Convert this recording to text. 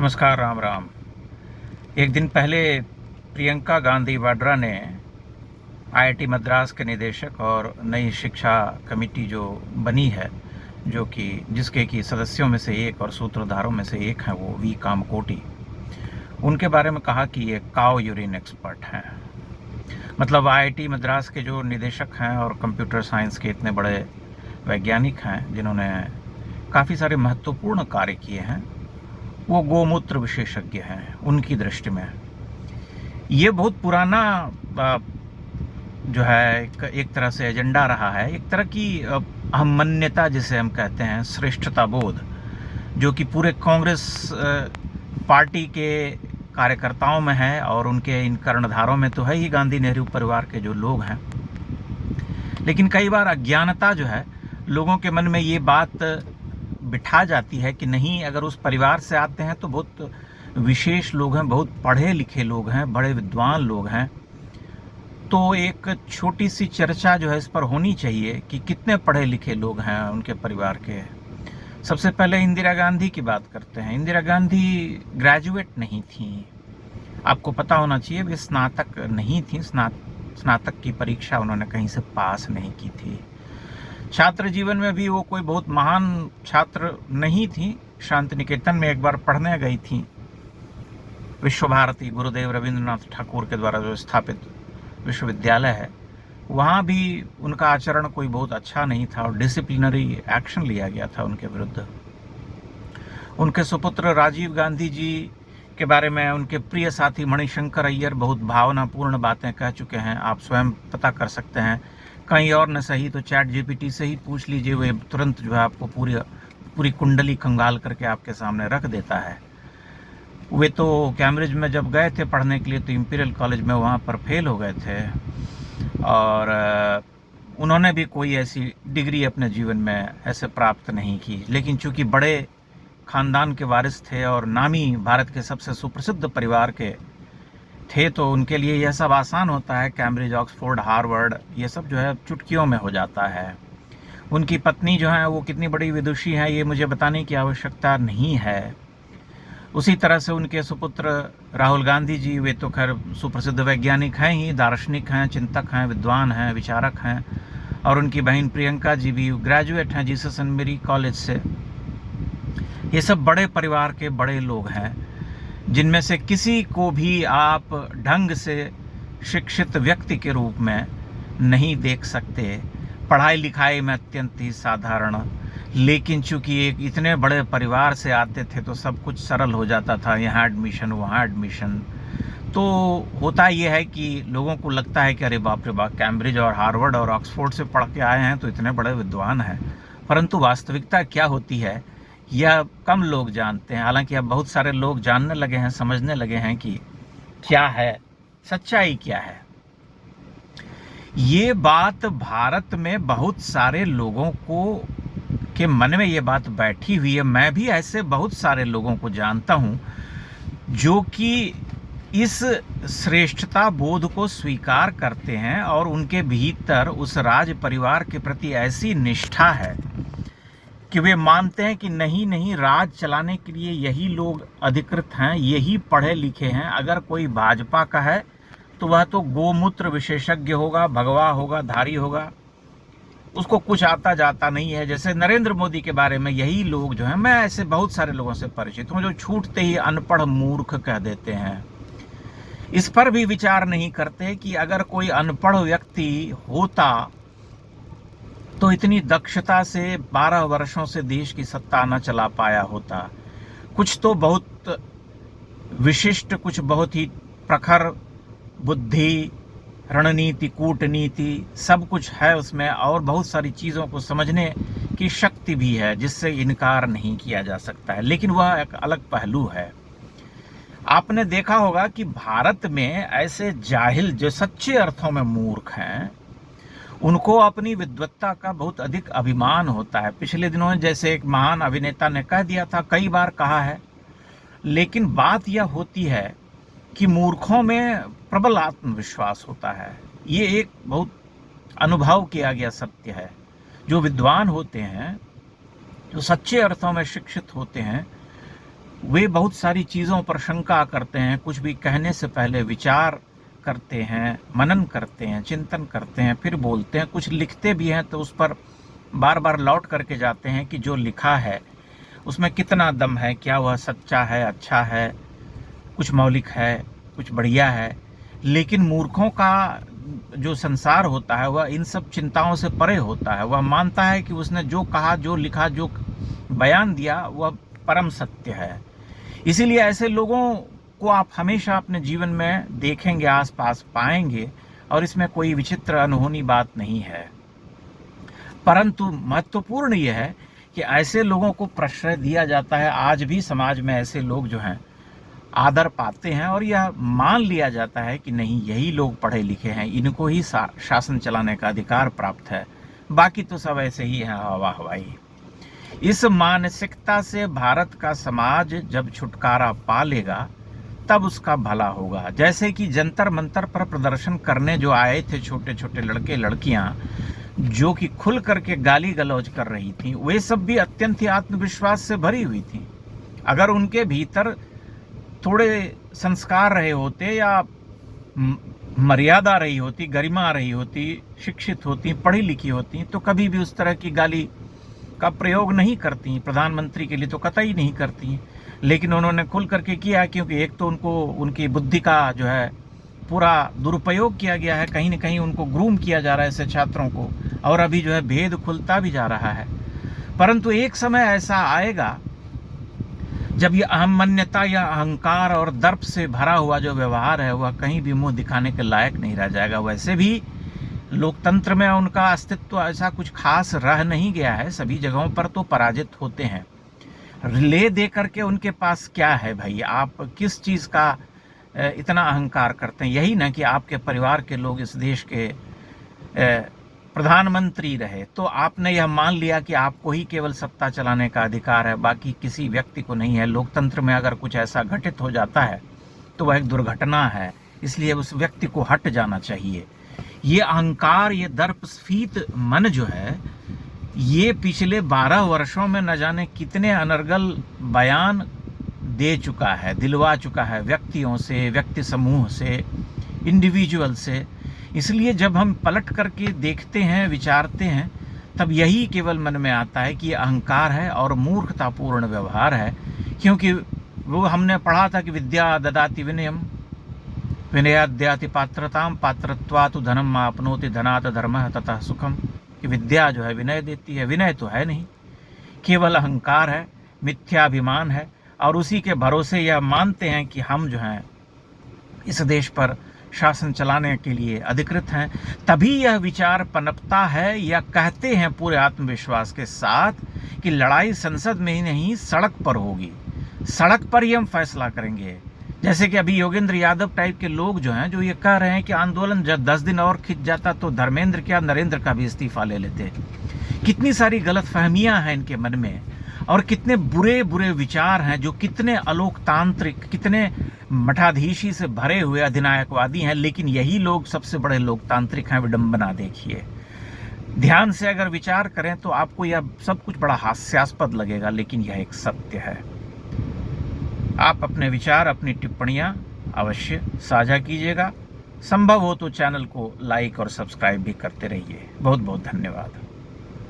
नमस्कार, राम राम। एक दिन पहले प्रियंका गांधी वाड्रा ने आईआईटी मद्रास के निदेशक और नई शिक्षा कमेटी जो बनी है, जो कि जिसके कि सदस्यों में से एक और सूत्रधारों में से एक हैं वो वी कामकोटी, उनके बारे में कहा कि ये काउ यूरिन एक्सपर्ट हैं। मतलब आईआईटी मद्रास के जो निदेशक हैं और कंप्यूटर साइंस के इतने बड़े वैज्ञानिक हैं जिन्होंने काफ़ी सारे महत्वपूर्ण कार्य किए हैं, वो गोमूत्र विशेषज्ञ हैं उनकी दृष्टि में। ये बहुत पुराना जो है एक तरह से एजेंडा रहा है, एक तरह की अहमन्यता जिसे हम कहते हैं, श्रेष्ठता बोध, जो कि पूरे कांग्रेस पार्टी के कार्यकर्ताओं में है और उनके इन कर्णधारों में तो है ही गांधी नेहरू परिवार के जो लोग हैं। लेकिन कई बार अज्ञानता जो है लोगों के मन में ये बात बिठा जाती है कि नहीं, अगर उस परिवार से आते हैं तो बहुत विशेष लोग हैं, बहुत पढ़े लिखे लोग हैं, बड़े विद्वान लोग हैं। तो एक छोटी सी चर्चा जो है इस पर होनी चाहिए कि कितने पढ़े लिखे लोग हैं उनके परिवार के। सबसे पहले इंदिरा गांधी की बात करते हैं। इंदिरा गांधी ग्रेजुएट नहीं थी, आपको पता होना चाहिए। वे स्नातक नहीं थी, स्नातक की परीक्षा उन्होंने कहीं से पास नहीं की थी। छात्र जीवन में भी वो कोई बहुत महान छात्र नहीं थी। शांति निकेतन में एक बार पढ़ने गई थी। विश्व भारती गुरुदेव रविंद्रनाथ ठाकुर के द्वारा जो स्थापित विश्वविद्यालय है, वहाँ भी उनका आचरण कोई बहुत अच्छा नहीं था और डिसिप्लिनरी एक्शन लिया गया था उनके विरुद्ध। उनके सुपुत्र राजीव गांधी जी के बारे में उनके प्रिय साथी मणिशंकर अय्यर बहुत भावनापूर्ण बातें कह चुके हैं। आप स्वयं पता कर सकते हैं, कहीं और न सही तो चैट जीपीटी से ही पूछ लीजिए, वे तुरंत जो है आपको पूरी कुंडली खंगाल करके आपके सामने रख देता है। वे तो कैम्ब्रिज में जब गए थे पढ़ने के लिए तो इंपीरियल कॉलेज में वहाँ पर फेल हो गए थे और उन्होंने भी कोई ऐसी डिग्री अपने जीवन में ऐसे प्राप्त नहीं की। लेकिन चूंकि बड़े खानदान के वारिस थे और नामी भारत के सबसे सुप्रसिद्ध परिवार के थे, तो उनके लिए यह सब आसान होता है। कैम्ब्रिज, ऑक्सफोर्ड, हार्वर्ड, ये सब जो है चुटकियों में हो जाता है। उनकी पत्नी जो है वो कितनी बड़ी विदुषी है ये मुझे बताने की आवश्यकता नहीं है। उसी तरह से उनके सुपुत्र राहुल गांधी जी, वे तो खैर सुप्रसिद्ध वैज्ञानिक हैं ही, दार्शनिक हैं, चिंतक हैं, विद्वान हैं, विचारक हैं। और उनकी बहन प्रियंका जी भी ग्रेजुएट हैं जीसस एंड मेरी कॉलेज से। ये सब बड़े परिवार के बड़े लोग हैं जिनमें से किसी को भी आप ढंग से शिक्षित व्यक्ति के रूप में नहीं देख सकते। पढ़ाई लिखाई में अत्यंत ही साधारण, लेकिन चूंकि एक इतने बड़े परिवार से आते थे तो सब कुछ सरल हो जाता था, यहाँ एडमिशन वहाँ एडमिशन। तो होता यह है कि लोगों को लगता है कि अरे बाप रे बाप, कैम्ब्रिज और हार्वर्ड और ऑक्सफोर्ड से पढ़ के आए हैं तो इतने बड़े विद्वान हैं। परंतु वास्तविकता क्या होती है यह कम लोग जानते हैं। हालांकि अब बहुत सारे लोग जानने लगे हैं, समझने लगे हैं कि क्या है सच्चाई, क्या है। ये बात भारत में बहुत सारे लोगों को के मन में ये बात बैठी हुई है। मैं भी ऐसे बहुत सारे लोगों को जानता हूं जो कि इस श्रेष्ठता बोध को स्वीकार करते हैं और उनके भीतर उस राज परिवार के प्रति ऐसी निष्ठा है कि वे मानते हैं कि नहीं नहीं, राज चलाने के लिए यही लोग अधिकृत हैं, यही पढ़े लिखे हैं। अगर कोई भाजपा का है तो वह तो गोमूत्र विशेषज्ञ होगा, भगवा होगा, धारी होगा, उसको कुछ आता जाता नहीं है। जैसे नरेंद्र मोदी के बारे में यही लोग जो हैं, मैं ऐसे बहुत सारे लोगों से परिचित हूँ जो छूटते ही अनपढ़ मूर्ख कह देते हैं। इस पर भी विचार नहीं करते कि अगर कोई अनपढ़ व्यक्ति होता तो इतनी दक्षता से 12 वर्षों से देश की सत्ता न चला पाया होता। कुछ तो बहुत विशिष्ट, कुछ बहुत ही प्रखर बुद्धि, रणनीति, कूटनीति, सब कुछ है उसमें और बहुत सारी चीज़ों को समझने की शक्ति भी है जिससे इनकार नहीं किया जा सकता है। लेकिन वह एक अलग पहलू है। आपने देखा होगा कि भारत में ऐसे जाहिल जो सच्चे अर्थों में मूर्ख हैं, उनको अपनी विद्वत्ता का बहुत अधिक अभिमान होता है। पिछले दिनों में जैसे एक महान अभिनेता ने कह दिया था, कई बार कहा है, लेकिन बात यह होती है कि मूर्खों में प्रबल आत्मविश्वास होता है। ये एक बहुत अनुभव किया गया सत्य है। जो विद्वान होते हैं, जो सच्चे अर्थों में शिक्षित होते हैं, वे बहुत सारी चीज़ों पर शंका करते हैं, कुछ भी कहने से पहले विचार करते हैं, मनन करते हैं, चिंतन करते हैं, फिर बोलते हैं। कुछ लिखते भी हैं तो उस पर बार बार लौट करके जाते हैं कि जो लिखा है उसमें कितना दम है, क्या वह सच्चा है, अच्छा है, कुछ मौलिक है, कुछ बढ़िया है। लेकिन मूर्खों का जो संसार होता है वह इन सब चिंताओं से परे होता है। वह मानता है कि उसने जो कहा, जो लिखा, जो बयान दिया वह परम सत्य है। इसीलिए ऐसे लोगों को आप हमेशा अपने जीवन में देखेंगे, आसपास पाएंगे, और इसमें कोई विचित्र अनहोनी बात नहीं है। परंतु महत्वपूर्ण यह है कि ऐसे लोगों को प्रश्रय दिया जाता है। आज भी समाज में ऐसे लोग जो हैं आदर पाते हैं, और यह मान लिया जाता है कि नहीं, यही लोग पढ़े लिखे हैं, इनको ही शासन चलाने का अधिकार प्राप्त है, बाकी तो सब ऐसे ही हैं, हवा हवाई। इस मानसिकता से भारत का समाज जब छुटकारा पा लेगा तब उसका भला होगा। जैसे कि जंतर मंतर पर प्रदर्शन करने जो आए थे छोटे छोटे लड़के लड़कियां, जो कि खुल करके गाली गलौज कर रही थी, वे सब भी अत्यंत ही आत्मविश्वास से भरी हुई थी। अगर उनके भीतर थोड़े संस्कार रहे होते, या मर्यादा रही होती, गरिमा रही होती, शिक्षित होती, पढ़ी लिखी होती, तो कभी भी उस तरह की गाली का प्रयोग नहीं करती। प्रधानमंत्री के लिए तो कतई नहीं करती। लेकिन उन्होंने खुल करके किया, क्योंकि एक तो उनको उनकी बुद्धि का जो है पूरा दुरुपयोग किया गया है, कहीं न कहीं उनको ग्रूम किया जा रहा है ऐसे छात्रों को, और अभी जो है भेद खुलता भी जा रहा है। परंतु एक समय ऐसा आएगा जब ये अहमन्यता या अहंकार और दर्प से भरा हुआ जो व्यवहार है वह कहीं भी मुंह दिखाने के लायक नहीं रह जाएगा। वैसे भी लोकतंत्र में उनका अस्तित्व ऐसा कुछ खास रह नहीं गया है, सभी जगहों पर तो पराजित होते हैं। ले दे करके उनके पास क्या है भाई? आप किस चीज़ का इतना अहंकार करते हैं? यही ना कि आपके परिवार के लोग इस देश के प्रधानमंत्री रहे, तो आपने यह मान लिया कि आपको ही केवल सत्ता चलाने का अधिकार है, बाकी किसी व्यक्ति को नहीं है। लोकतंत्र में अगर कुछ ऐसा घटित हो जाता है तो वह एक दुर्घटना है, इसलिए उस व्यक्ति को हट जाना चाहिए। ये अहंकार, ये दर्पस्फीत मन जो है, ये पिछले 12 वर्षों में न जाने कितने अनर्गल बयान दे चुका है, दिलवा चुका है व्यक्तियों से, व्यक्ति समूह से, इंडिविजुअल से। इसलिए जब हम पलट करके देखते हैं, विचारते हैं, तब यही केवल मन में आता है कि अहंकार है और मूर्खतापूर्ण व्यवहार है। क्योंकि वो हमने पढ़ा था कि विद्या ददाति विनयम, विनयाद्याति पात्रताम, पात्रत्वातु धनम मापनोति, धनात धर्मः ततः सुखम। कि विद्या जो है विनय देती है, विनय तो है नहीं, केवल अहंकार है, मिथ्याभिमान है, और उसी के भरोसे यह मानते हैं कि हम जो हैं इस देश पर शासन चलाने के लिए अधिकृत हैं। तभी यह विचार पनपता है, या कहते हैं पूरे आत्मविश्वास के साथ कि लड़ाई संसद में ही नहीं, सड़क पर होगी, सड़क पर ही हम फैसला करेंगे। जैसे कि अभी योगेंद्र यादव टाइप के लोग जो हैं, जो ये कह रहे हैं कि आंदोलन जब 10 दिन और खिंच जाता तो धर्मेंद्र क्या, नरेंद्र का भी इस्तीफा ले लेते। कितनी सारी गलतफहमियां हैं इनके मन में, और कितने बुरे बुरे विचार हैं, जो कितने अलोकतांत्रिक, कितने मठाधीशी से भरे हुए अधिनायकवादी हैं। लेकिन यही लोग सबसे बड़े लोकतांत्रिक हैं। विडंबना देखिए, ध्यान से अगर विचार करें तो आपको यह सब कुछ बड़ा हास्यास्पद लगेगा, लेकिन यह एक सत्य है। आप अपने विचार, अपनी टिप्पणियां अवश्य साझा कीजिएगा। संभव हो तो चैनल को लाइक और सब्सक्राइब भी करते रहिए। बहुत बहुत धन्यवाद।